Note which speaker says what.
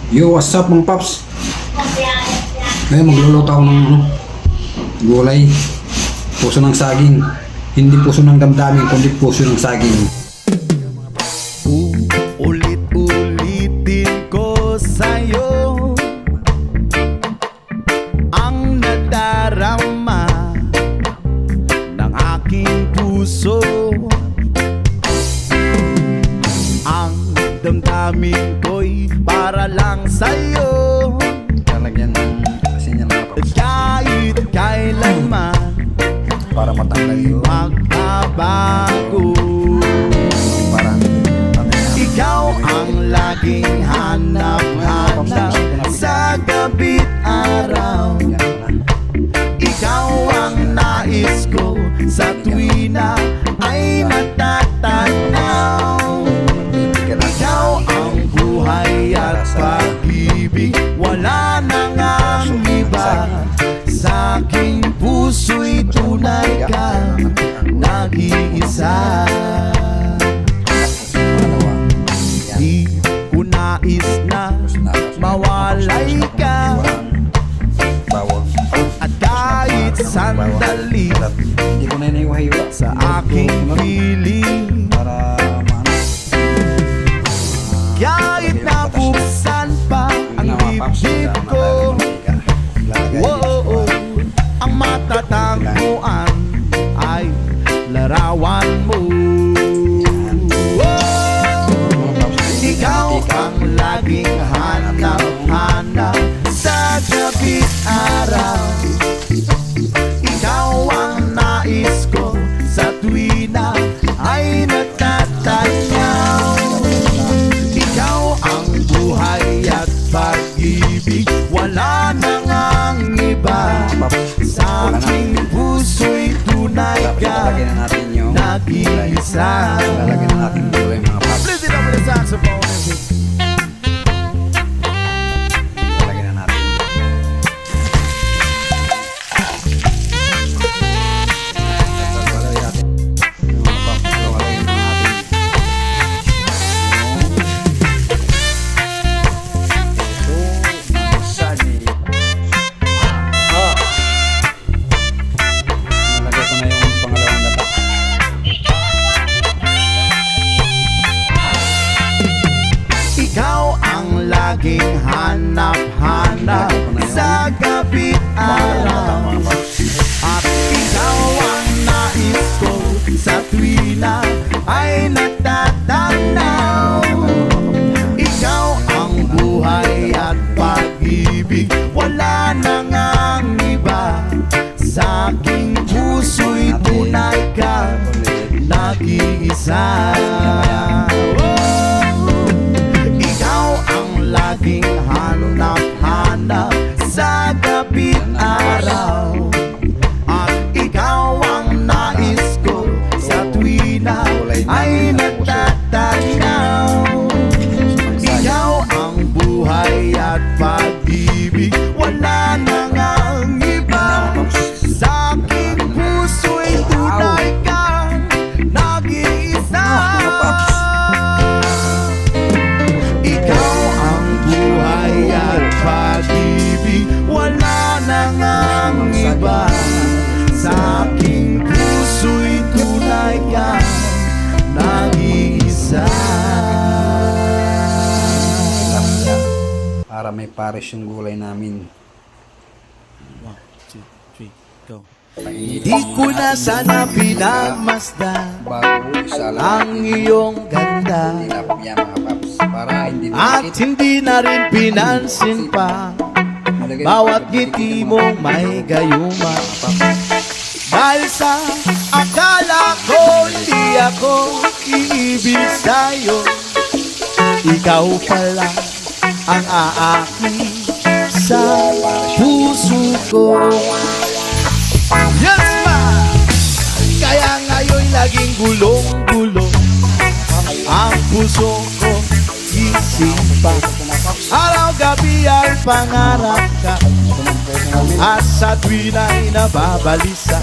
Speaker 1: Yo, what's up mga paps? Ngayon magluluto ako ng gulay. Puso ng saging. Hindi puso ng damdamin, kundi puso ng saging.
Speaker 2: Ulit-ulitin ko sa'yo ang nadarama ng aking puso. Ang damdamin ko'y para lang sa'yo.
Speaker 1: Lalagyan ng asin yan mga paps.
Speaker 2: Kahit kailanman
Speaker 1: Para matanggal yun.
Speaker 2: magbabago.
Speaker 1: Parang
Speaker 2: Ikaw ang laging hanap-hanap sa gabi't araw. Ikaw ang nais ko sa tuwina ay natatanaw. Ikaw ang buhay at pag-ibig, wala nang ang iba. Sa aking puso'y tunay ka, nag-iisa. Di ko nais na mawalay ka, at kahit sandali
Speaker 1: hindi ko na iniwahiwa
Speaker 2: sa aking piling.
Speaker 1: para
Speaker 2: Kahit nabuksan pa ang dibdib ko, ang matatagpuan ay larawan mo. Ikaw ang laging hanap-hanap sa gabi't araw. Ikaw ang nais ko sa tuwina ay natatanaw. Ikaw ang buhay at pag-ibig, wala nang ang iba. Sa aking puso'y tunay ka,
Speaker 1: lalagyan na natin yung
Speaker 2: nag-iisa.
Speaker 1: lalagyan na natin yung gulay mga paps.
Speaker 2: Please it up with the saxophone.
Speaker 1: Lalagyan na natin. Lalagyan natin yung mga paps. Lalagyan na natin. Nalagay ko na yung pangalawang data.
Speaker 2: Ikaw ang laging hanap-hanap sa gabi't araw. At ikaw ang nais ko sa tuwina ay natatanaw. Ikaw ang buhay at pag-ibig, wala nang ang iba. Sa aking puso'y tunay ka, nag-iisa. Ikaw ang laging hanap-hanap sa gabi't araw. At ikaw ang nais ko sa tuwina ay natatanaw. Ikaw ang buhay at pag-ibig, wala nang ang iba. Sa aking puso'y tunay ka, nag-iisa. Ikaw ang buhay at pag-ibig, wala nang ang iba. Sa aking puso'y tunay ka, nag-iisa.
Speaker 1: Para may pares yung gulay namin.
Speaker 2: 1, 2, 3, go. Di ko na sana pinagmasdan
Speaker 1: Bago isa lang.
Speaker 2: ang iyong ganda,
Speaker 1: Tinapag yan mga paps. Para hindi
Speaker 2: at
Speaker 1: dumikit.
Speaker 2: hindi na rin pinansin pa
Speaker 1: Nalagay
Speaker 2: bawat
Speaker 1: na-
Speaker 2: ngiti mong may gayuma. Dahil sa akala ko hindi ako iibig sa'yo, ikaw pala ang aaki sa puso ko. Yes, ma! Kaya ngayon'y laging gulong-gulong ang puso ko, isip pa. Araw-gabi ay pangarap ka, at sa tuwina'y nababalisa.